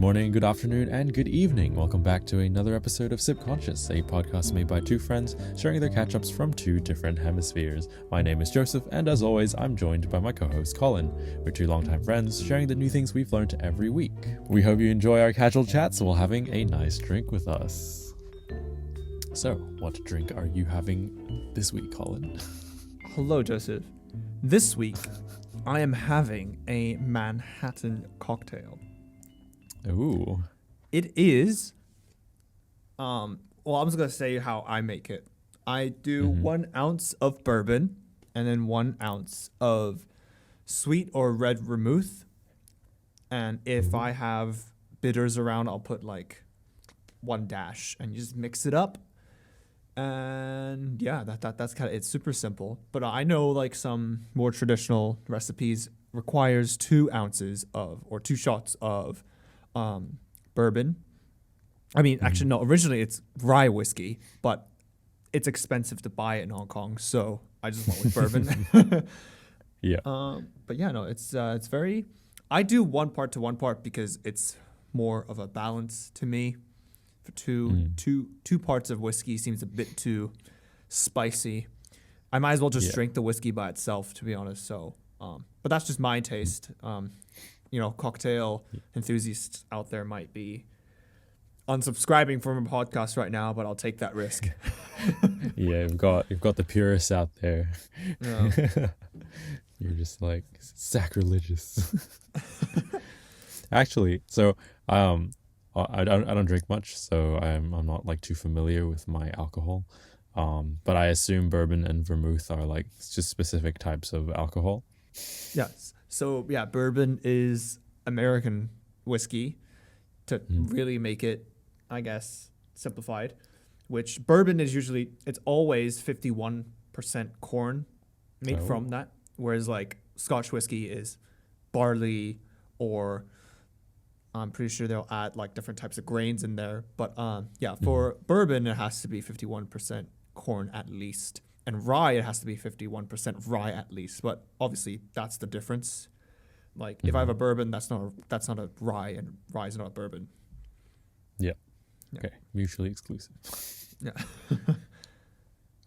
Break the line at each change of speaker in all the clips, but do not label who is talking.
morning, good afternoon, and good evening. Welcome back to another episode of Subconscious, a podcast made by two friends sharing their catch-ups from two different hemispheres. My name is Joseph, and as always, I'm joined by my co-host Colin. We're two longtime friends sharing the new things we've learned every week. We hope you enjoy our casual chats while having a nice drink with us. So, what drink are you having this week, Colin?
Hello, Joseph. This week, I am having a Manhattan cocktail.
Ooh.
It is, I'm just going to say how I make it. I do 1 ounce of bourbon and then 1 ounce of sweet or red vermouth. And if I have bitters around, I'll put like 1 dash and you just mix it up. And yeah, that's kind of, it's super simple. But I know like some more traditional recipes requires 2 ounces of, or 2 shots of bourbon. I mean, actually, no, originally it's rye whiskey, but it's expensive to buy it in Hong Kong, so I just went with bourbon.
Yeah.
But yeah, no, it's very, I do 1 part to 1 part because it's more of a balance to me. For two parts of whiskey seems a bit too spicy. I might as well just drink the whiskey by itself, to be honest. So, but that's just my taste. Cocktail enthusiasts out there might be unsubscribing from a podcast right now, but I'll take that risk.
Yeah, you've got the purists out there.
No.
You're just like sacrilegious. Actually, so I don't drink much, so I'm not like too familiar with my alcohol. But I assume bourbon and vermouth are like just specific types of alcohol.
Yes. So yeah, bourbon is American whiskey to really make it, I guess, simplified, which bourbon is usually, it's always 51% corn made from that. Whereas like Scotch whiskey is barley, or I'm pretty sure they'll add like different types of grains in there. But for bourbon, it has to be 51% corn at least. And rye, it has to be 51% rye at least. But obviously, that's the difference. Like, if I have a bourbon, that's not a rye, and rye is not a bourbon.
Yeah. Okay. Mutually exclusive.
Yeah.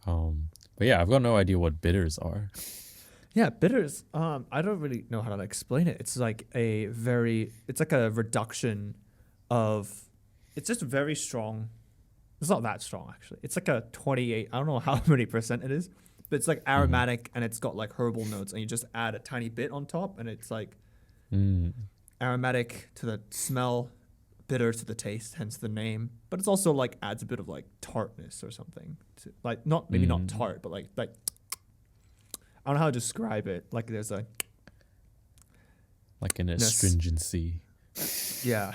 But yeah, I've got no idea what bitters are.
Yeah, bitters. I don't really know how to explain it. It's like it's like a reduction of, it's just very strong. It's not that strong, actually. It's like a 28, I don't know how many percent it is, but it's like aromatic and it's got like herbal notes, and you just add a tiny bit on top, and it's like aromatic to the smell, bitter to the taste, hence the name. But it's also like adds a bit of like tartness or something. Like not tart, but like I don't know how to describe it. Like there's a
like an astringency.
Yeah.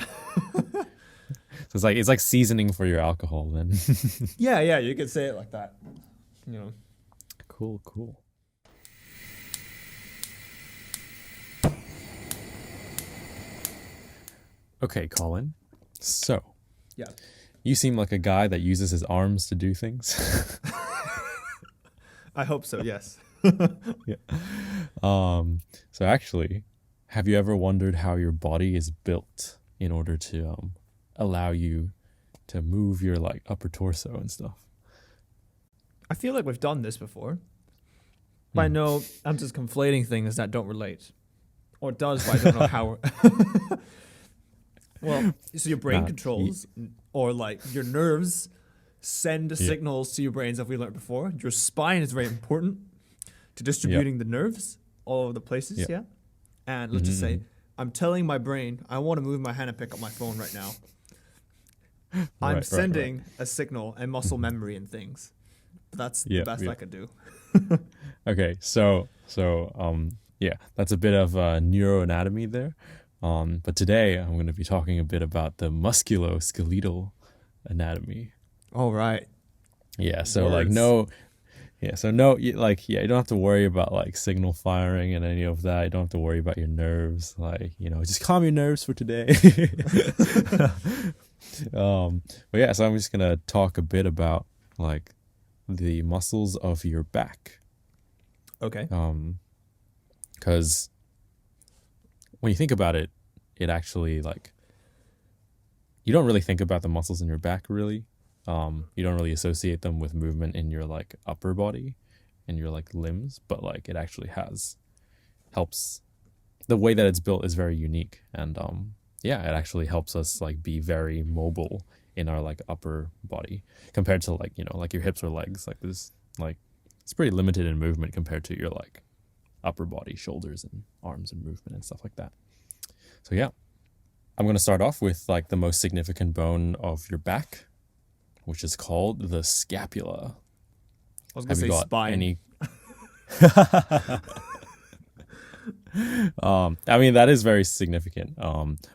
So it's like seasoning for your alcohol then.
Yeah, you could say it like that.
Cool. Okay, Colin. So,
yeah,
you seem like a guy that uses his arms to do things.
I hope so. Yes.
Yeah. So actually, have you ever wondered how your body is built in order to allow you to move your like upper torso and stuff?
I feel like we've done this before, but I know I'm just conflating things that don't relate, or does, but I don't know how. Well, so your brain controls, or like your nerves send signals to your brains, as we learned before. Your spine is very important to distributing the nerves all over the places. Yeah. And let's just say, I'm telling my brain, I want to move my hand and pick up my phone right now. I'm sending a signal and muscle memory and things. But that's the best I could do.
Okay, so that's a bit of neuroanatomy there. But today I'm going to be talking a bit about the musculoskeletal anatomy.
All right.
Yeah, so
Words.
you don't have to worry about like signal firing and any of that. You don't have to worry about your nerves. Like, just calm your nerves for today. But yeah, so I'm just gonna talk a bit about like the muscles of your back.
Okay.
Because when you think about it, it actually like you don't really think about the muscles in your back really. You don't really associate them with movement in your like upper body, in your like limbs, but like it actually helps. The way that it's built is very unique, and yeah, it actually helps us like be very mobile in our like upper body compared to like, you know, like your hips or legs. Like this, like it's pretty limited in movement compared to your like upper body, shoulders and arms and movement and stuff like that. So yeah, I'm going to start off with like the most significant bone of your back, which is called the scapula.
I was going to say spine.
Any... I mean, that is very significant.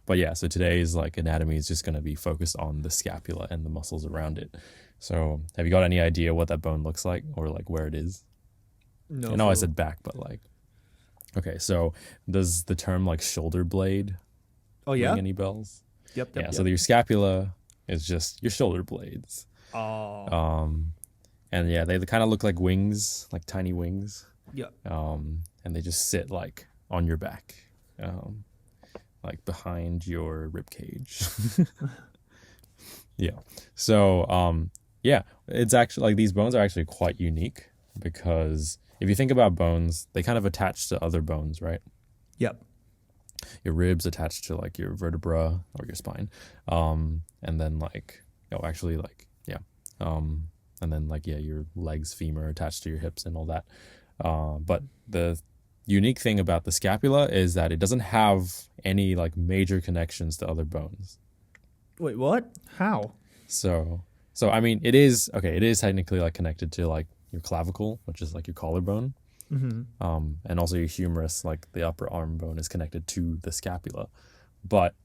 But yeah, so today's like anatomy is just going to be focused on the scapula and the muscles around it. So have you got any idea what that bone looks like or like where it is?
No.
I know I said back, but like, okay, so does the term like shoulder blade ring any bells?
Yep.
So your scapula is just your shoulder blades.
Oh.
And yeah, they kind of look like wings, like tiny wings.
Yep.
And they just sit like on your back, like behind your rib cage. Yeah. So yeah, it's actually like these bones are actually quite unique because if you think about bones, they kind of attach to other bones, right?
Yep.
Your ribs attached to like your vertebra or your spine, and then like and then like your legs, femur attached to your hips and all that. But the unique thing about the scapula is that it doesn't have any like major connections to other bones.
Wait, what? How?
So I mean, it is technically like connected to like your clavicle, which is like your collarbone.
Mm-hmm.
And also your humerus, like the upper arm bone, is connected to the scapula, but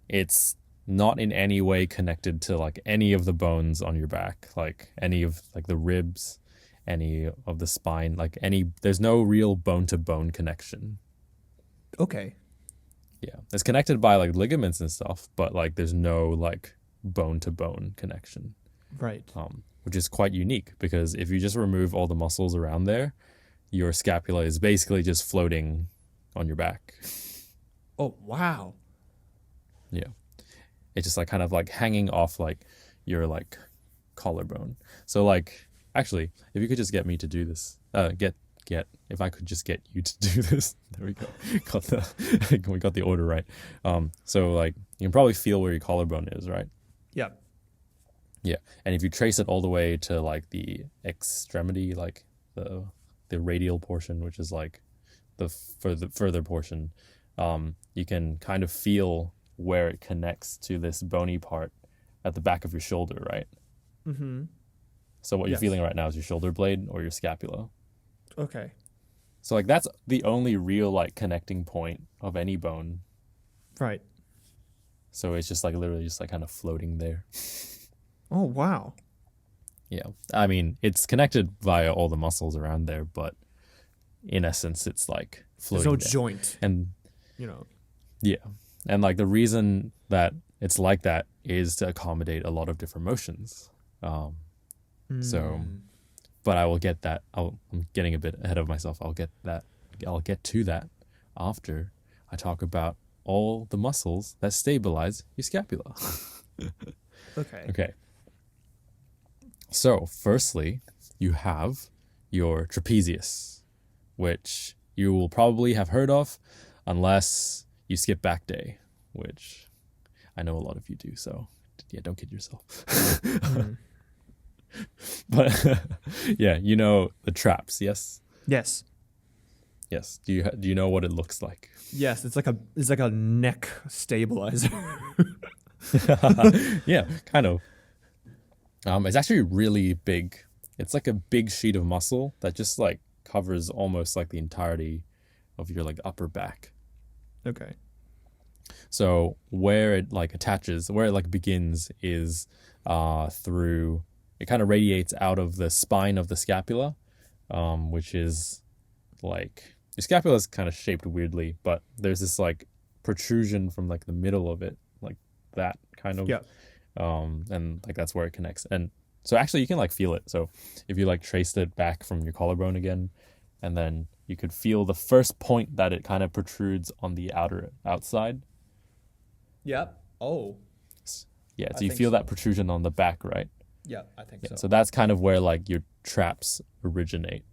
it's not in any way connected to like any of the bones on your back, like any of like the ribs, any of the spine, like there's no real bone to bone connection.
Okay.
Yeah, it's connected by like ligaments and stuff, but like there's no like bone to bone connection.
Right.
Which is quite unique because if you just remove all the muscles around there, your scapula is basically just floating on your back.
Oh, wow.
Yeah. It's just like kind of like hanging off like your like collarbone. So like, actually, if you could just get me to do this, if I could just get you to do this, there we go. We got the order right. So like you can probably feel where your collarbone is, right?
Yeah.
Yeah. And if you trace it all the way to like the extremity, like the radial portion, which is like the further portion, you can kind of feel where it connects to this bony part at the back of your shoulder, right?
Mm-hmm.
So what you're feeling right now is your shoulder blade or your scapula.
Okay.
So like that's the only real like connecting point of any bone.
Right.
So it's just like literally just like kind of floating there.
Oh, wow.
Yeah. I mean, it's connected via all the muscles around there, but in essence it's like floating.
There's no joint.
And
you know.
Yeah. And like the reason that it's like that is to accommodate a lot of different motions. So, but I will get that. I'm getting a bit ahead of myself. I'll get to that after I talk about all the muscles that stabilize your scapula. Okay. So, firstly, you have your trapezius, which you will probably have heard of unless you skip back day, which I know a lot of you do. So, yeah, don't kid yourself. But yeah, you know the traps, yes?
Yes.
Yes. Do you know what it looks like?
Yes, it's like a neck stabilizer.
Yeah, kind of. It's actually really big. It's like a big sheet of muscle that just like covers almost like the entirety of your like upper back.
Okay.
So where it like attaches, where it like begins is through, it kind of radiates out of the spine of the scapula, which is like, your scapula is kind of shaped weirdly, but there's this like protrusion from like the middle of it, like that kind of.
Yeah.
And like that's where it connects. And so actually you can like feel it. So if you like traced it back from your collarbone again, and then you could feel the first point that it kind of protrudes on the outside.
Yep. Oh.
Yeah,
I
so you
think
feel
so.
that protrusion on the back, right?
Yeah, I think
Yeah,
so.
so that's kind of where like your traps originate.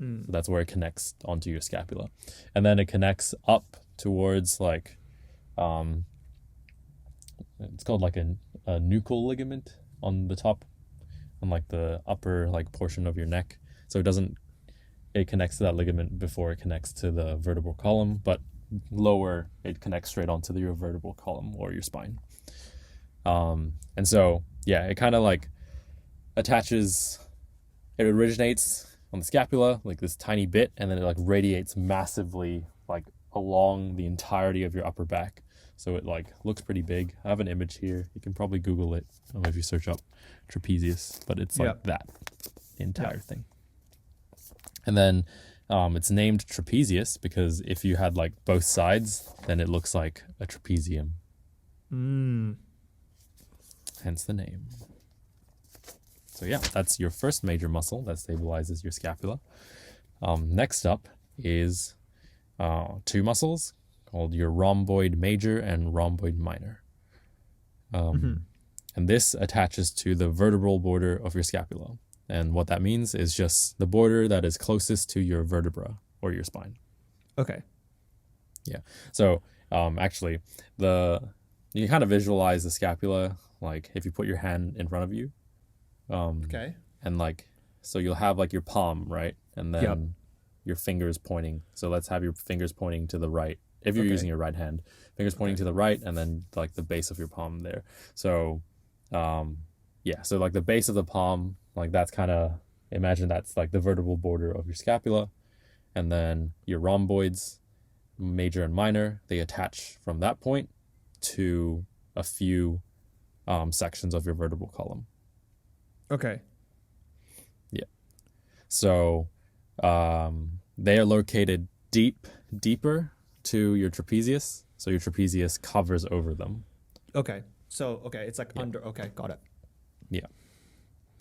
Mm.
So that's where it connects onto your scapula. And then it connects up towards like it's called like a nuchal ligament on the top, on like the upper like portion of your neck. So it connects to that ligament before it connects to the vertebral column, but lower it connects straight onto your vertebral column or your spine. And so yeah, it kind of like attaches. It originates on the scapula, like this tiny bit, and then it like radiates massively like along the entirety of your upper back. So it like looks pretty big. I have an image here. You can probably Google it if you search up trapezius, but it's like that, the entire thing. And then it's named trapezius because if you had like both sides, then it looks like a trapezium. Hence the name. So yeah, that's your first major muscle that stabilizes your scapula. Next up is two muscles called your rhomboid major and rhomboid minor. And this attaches to the vertebral border of your scapula. And what that means is just the border that is closest to your vertebra or your spine.
Okay.
Yeah. So actually, you can kind of visualize the scapula like if you put your hand in front of you.
Okay.
And like, so you'll have like your palm, right? And then your fingers pointing. So let's have your fingers pointing to the right. If you're using your right hand, fingers pointing to the right, and then like the base of your palm there. So, so like the base of the palm, like that's kind of, imagine that's like the vertebral border of your scapula. And then your rhomboids, major and minor, they attach from that point to a few sections of your vertebral column.
Okay.
Yeah. So they are located deeper to your trapezius. So your trapezius covers over them.
Okay. So, it's like under. Okay, got it.
Yeah.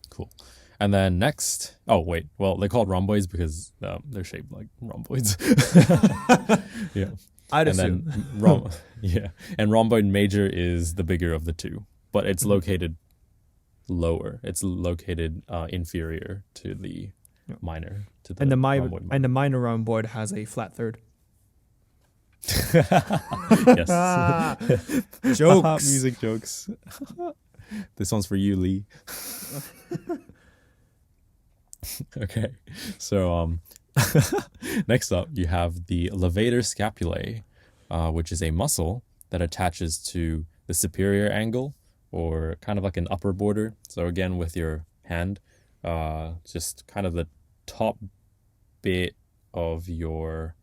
Cool. And then next, they're called rhomboids because they're shaped like rhomboids. Yeah.
I'd assume.
Then and rhomboid major is the bigger of the two, but it's located lower. It's located inferior to the minor.
And the minor rhomboid has a flat third.
Yes.
Jokes.
Music jokes. This one's for you, Lee. Okay. So next up you have the levator scapulae, which is a muscle that attaches to the superior angle or kind of like an upper border. So again, with your hand, just kind of the top bit of your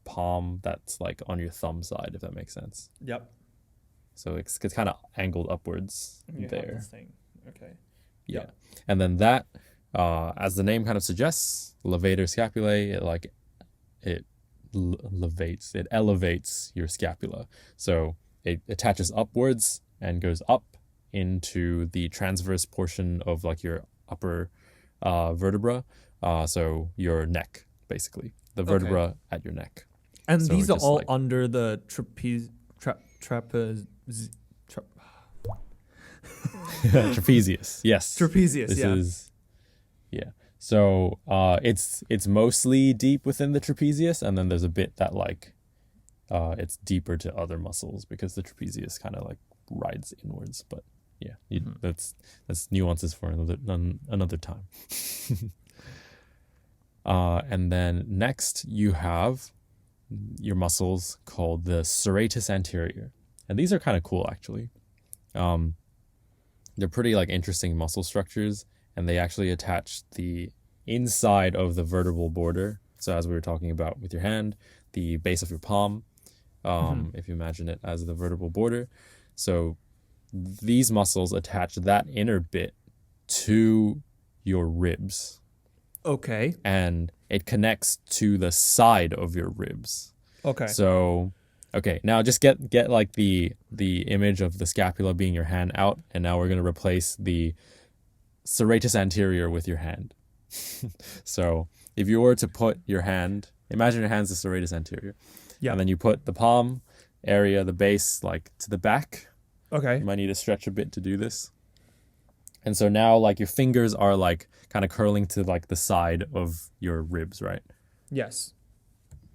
palm that's like on your thumb side, if that makes sense.
Yep.
So it's kind of angled upwards there.
Okay.
Yeah. And then that, as the name kind of suggests, levator scapulae, it elevates your scapula. So it attaches upwards and goes up into the transverse portion of like your upper vertebra. So your neck, basically. The vertebra at your neck.
And
So
these are
just
all
like-
under the
Trapezius. Yes.
trapezius.
This is So it's mostly deep within the trapezius, and then there's a bit that like it's deeper to other muscles because the trapezius kind of like rides inwards. But yeah, that's nuances for another time. And then next you have your muscles called the serratus anterior, and these are kind of cool actually. They're pretty like interesting muscle structures, and they actually attach the inside of the vertebral border. So as we were talking about with your hand, the base of your palm, if you imagine it as the vertebral border. So these muscles attach that inner bit to your ribs.
Okay.
And it connects to the side of your ribs.
Okay.
So, okay, now just get like the image of the scapula being your hand out, and now we're going to replace the serratus anterior with your hand. So if you were to put your hand, imagine your hand's the serratus anterior.
Yeah.
And then you put the palm area, the base, like to the back.
Okay.
You might need to stretch a bit to do this. And so now, like, your fingers are, like, kind of curling to, like, the side of your ribs, right?
Yes.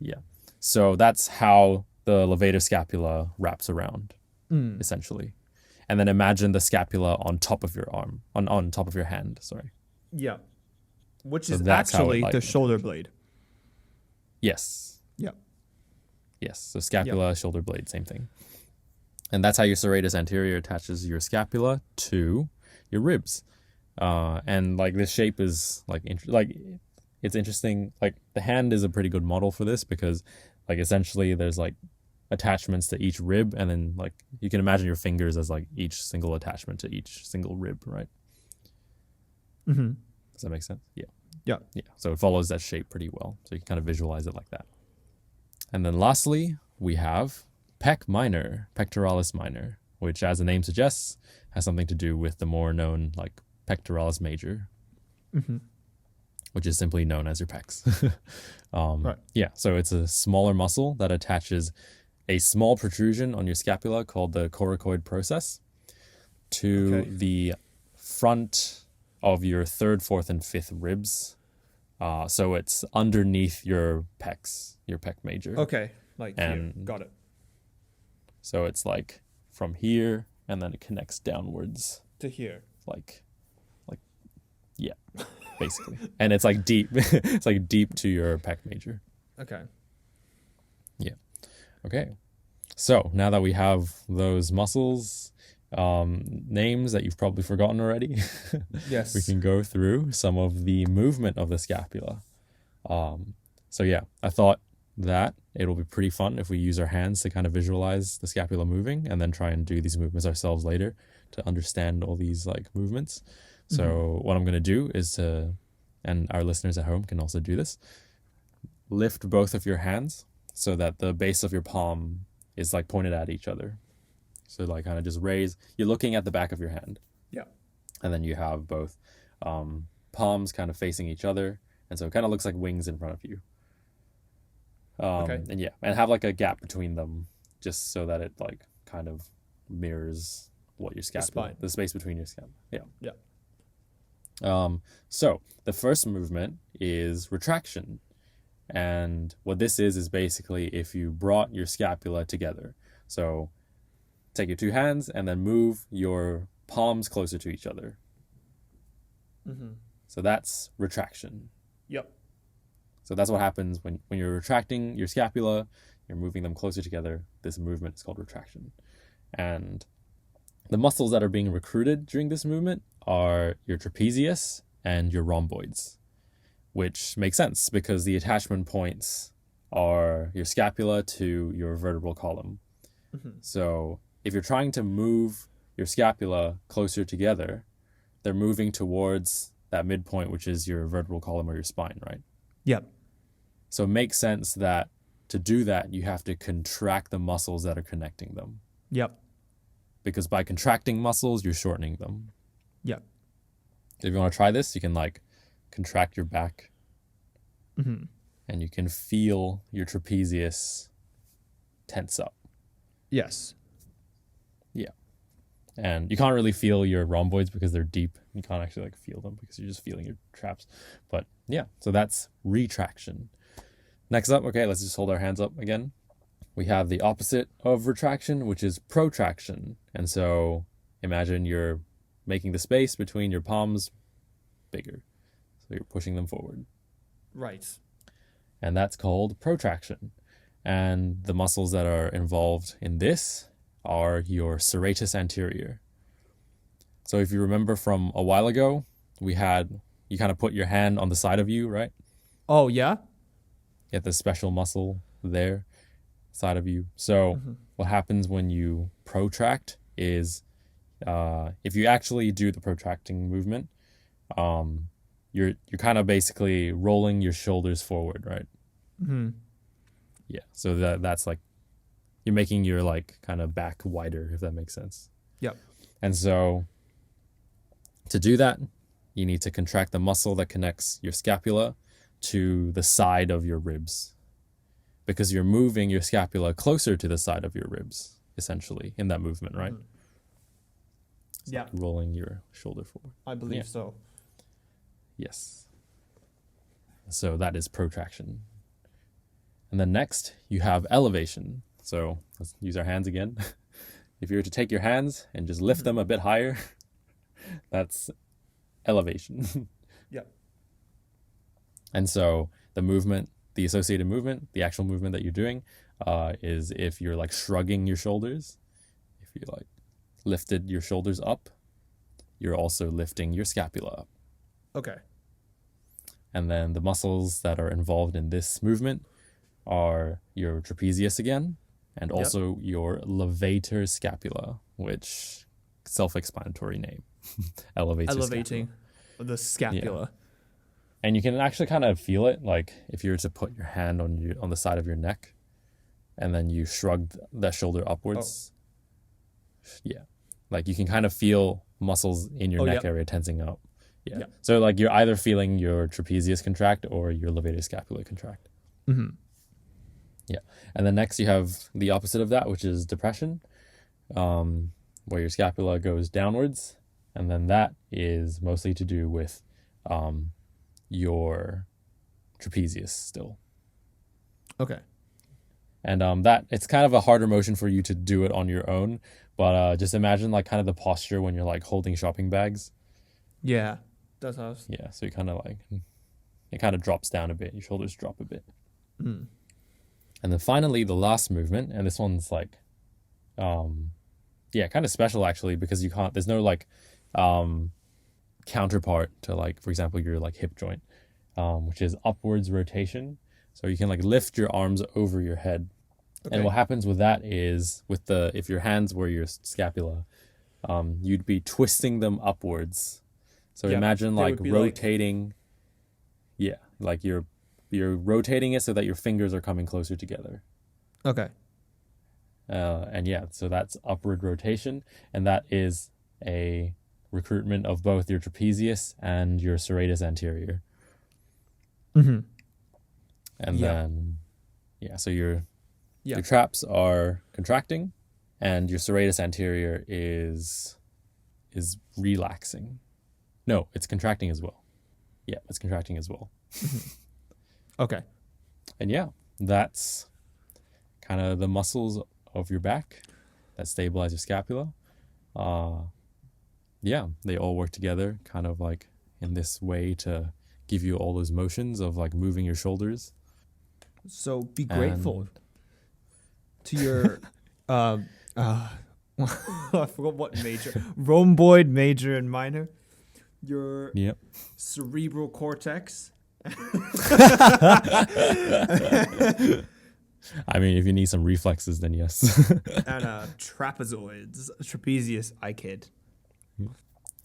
Yeah. So that's how the levator scapula wraps around,
Mm.
essentially. And then imagine the scapula on top of your arm, on top of your hand, sorry.
Yeah. Which
So
is
that's how it,
actually
like,
the shoulder blade.
Yes.
Yeah.
Yes. So scapula, shoulder blade, same thing. And that's how your serratus anterior attaches your scapula to your ribs. And like this shape is like it's interesting. Like the hand is a pretty good model for this because like essentially there's like attachments to each rib, and then like you can imagine your fingers as like each single attachment to each single rib, right?
Mm-hmm.
Does that make sense? Yeah.
Yeah.
Yeah. So it follows that shape pretty well. So you can kind of visualize it like that. And then lastly, we have pec minor, pectoralis minor, which, as the name suggests, has something to do with the more known like pectoralis major,
Mm-hmm.
which is simply known as your pecs.
Right.
Yeah, so it's a smaller muscle that attaches a small protrusion on your scapula called the coracoid process to the front of your third, fourth, and fifth ribs. So it's underneath your pecs, your pec major.
Okay. Like here.
And
Got it.
so it's like from here, and then it connects downwards,
To here.
like, yeah, basically. And it's like deep. It's like deep to your pec major.
Okay.
Yeah. Okay. So now that we have those muscles, names that you've probably forgotten already,
Yes.
we can go through some of the movement of the scapula. So yeah, I thought that it'll be pretty fun if we use our hands to kind of visualize the scapula moving and then try and do these movements ourselves later to understand all these like movements. So what I'm going to do is to, and our listeners at home can also do this, lift both of your hands so that the base of your palm is like pointed at each other. So like kind of just raise, you're looking at the back of your hand.
Yeah.
And then you have both palms kind of facing each other. And so it kind of looks like wings in front of you. And yeah, and have like a gap between them just so that it like kind of mirrors what your scapula, the space between your scapula. Yeah.
Yeah.
So the first movement is retraction. And what this is basically if you brought your scapula together. So take your two hands and then move your palms closer to each other.
Mm-hmm.
So that's retraction.
Yep.
So that's what happens when you're retracting your scapula, you're moving them closer together. This movement is called retraction. And the muscles that are being recruited during this movement are your trapezius and your rhomboids, which makes sense because the attachment points are your scapula to your vertebral column.
Mm-hmm.
So if you're trying to move your scapula closer together, they're moving towards that midpoint, which is your vertebral column or your spine, right?
Yep.
So it makes sense that to do that, you have to contract the muscles that are connecting them.
Yep.
Because by contracting muscles, you're shortening them.
Yep.
If you want to try this, you can like contract your back
Mm-hmm.
and you can feel your trapezius tense up.
Yes.
Yeah. And you can't really feel your rhomboids because they're deep. You can't actually like feel them because you're just feeling your traps. But yeah, so that's retraction. Next up, okay, let's just hold our hands up again. We have the opposite of retraction, which is protraction. And so imagine you're making the space between your palms bigger. So you're pushing them forward.
Right.
And that's called protraction. And the muscles that are involved in this are your serratus anterior. So if you remember from a while ago, you kind of put your hand on the side of you, right?
Oh, yeah?
You have this special muscle there, side of you. So what happens when you protract is, if you actually do the protracting movement, you're kind of basically rolling your shoulders forward, right?
Mm-hmm.
Yeah. So that's like, you're making your like kind of back wider, if that makes sense.
Yep.
And so to do that, you need to contract the muscle that connects your scapula to the side of your ribs, because you're moving your scapula closer to the side of your ribs, essentially, in that movement, right? It's
Yeah.
like rolling your shoulder forward.
I believe so.
Yes. So that is protraction. And then next, you have elevation. So let's use our hands again. If you were to take your hands and just lift them a bit higher, that's elevation.
Yep.
And so the movement, the associated movement, the actual movement that you're doing is if you're like shrugging your shoulders, if you like lifted your shoulders up, you're also lifting your scapula up.
Okay.
And then the muscles that are involved in this movement are your trapezius again, and also your levator scapula, which self-explanatory name.
Elevating the scapula.
Yeah. And you can actually kind of feel it, like if you were to put your hand on the side of your neck, and then you shrug that shoulder upwards. Yeah, like you can kind of feel muscles in your neck area tensing up. Yeah.
Yep.
So like you're either feeling your trapezius contract or your levator scapula contract.
Mm-hmm.
Yeah. And then next you have the opposite of that, which is depression, where your scapula goes downwards. And then that is mostly to do with your trapezius still.
Okay.
And that it's kind of a harder motion for you to do it on your own. But just imagine like kind of the posture when you're like holding shopping bags.
Yeah. That's how.
Yeah. So you kind of like, it kind of drops down a bit. Your shoulders drop a bit.
Mm.
And then finally, the last movement, and this one's like, kind of special actually, because there's no like counterpart to like, for example, your like hip joint, which is upwards rotation. So you can like lift your arms over your head. Okay. And what happens with that is if your hands were your scapula, you'd be twisting them upwards. So imagine like rotating. Like you're rotating it so that your fingers are coming closer together.
Okay.
So that's upward rotation, and that is a recruitment of both your trapezius and your serratus anterior.
Mm-hmm.
And then, so your traps are contracting, and your serratus anterior is relaxing. No, it's contracting as well. Yeah, it's contracting as well.
Okay.
And that's kind of the muscles of your back that stabilize your scapula. They all work together kind of like in this way to give you all those motions of like moving your shoulders.
So be grateful to your I forgot what major. Rhomboid major and minor. Your cerebral cortex.
I mean, if you need some reflexes, then yes.
And trapezoids, trapezius, I kid.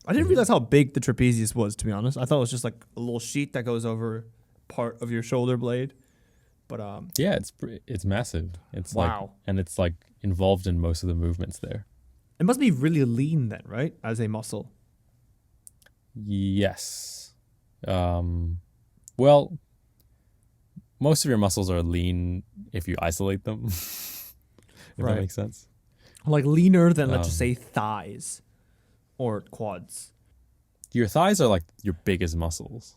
I didn't realize how big the trapezius was, to be honest. I thought it was just like a little sheet that goes over part of your shoulder blade. But
it's massive. It's
wow.
And it's like involved in most of the movements there.
It must be really lean then, right? As a muscle.
Yes. Well, most of your muscles are lean if you isolate them. If that makes sense.
Like leaner than, let's just say, thighs or quads.
Your thighs are like your biggest muscles.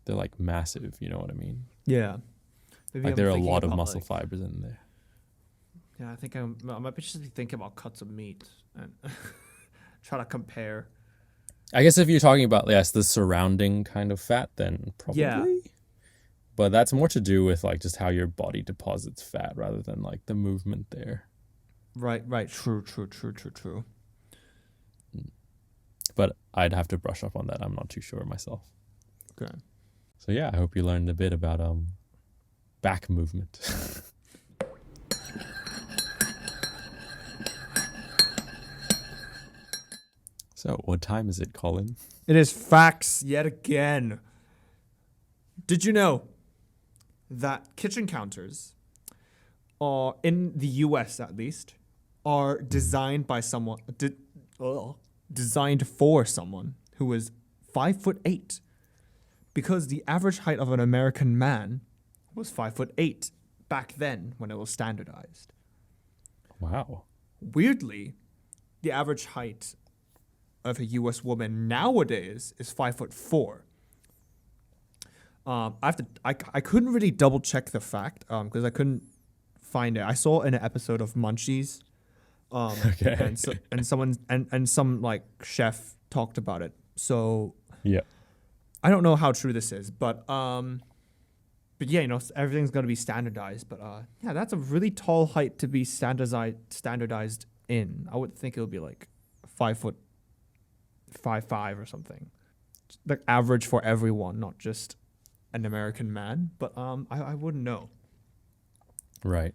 They're like massive, you know what I mean?
Yeah.
Maybe like there are a lot of muscle fibers in there.
Yeah, I think I might be just thinking about cuts of meat and try to compare.
I guess if you're talking about, the surrounding kind of fat, then probably. Yeah. But that's more to do with like just how your body deposits fat rather than like the movement there.
Right. True.
But I'd have to brush up on that. I'm not too sure myself.
Okay.
So I hope you learned a bit about back movement. So, what time is it, Colin?
It is facts yet again. Did you know that kitchen counters are, in the US at least, are designed by someone, designed for someone who is 5'8", because the average height of an American man was 5'8" back then when it was standardized.
Wow.
Weirdly, the average height of a U.S. woman nowadays is 5'4". I couldn't really double check the fact because I couldn't find it. I saw in an episode of Munchies,
Okay.
and some like chef talked about it. So
Yeah.
I don't know how true this is, but yeah, you know, everything's gonna be standardized. But yeah, that's a really tall height to be standardized in. I would think it would be like 5'5" or something, like average for everyone, not just an American man. But I wouldn't know.
Right.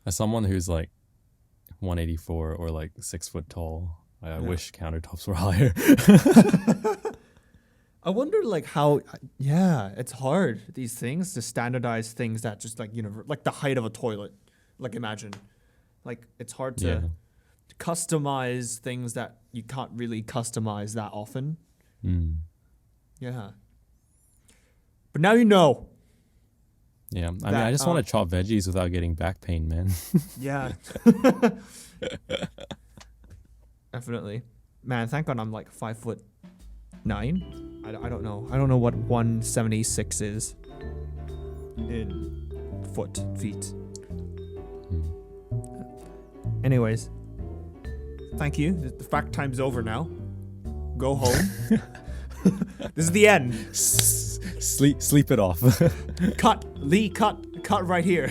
As someone who's like 184 or like 6 foot tall, I wish countertops were higher.
I wonder like how, yeah, it's hard, these things, to standardize things that just like, you know, like the height of a toilet. Like imagine, like it's hard to customize things that you can't really customize that often. Yeah. But now you know.
Yeah. I mean, I just want to chop veggies without getting back pain, man.
Yeah. Definitely. Man, thank God I'm like 5'9". I don't know. I don't know what 176 is in feet. Anyways, thank you. The fact time's over now. Go home. This is the end.
Sleep it off.
Cut. Lee, cut right here.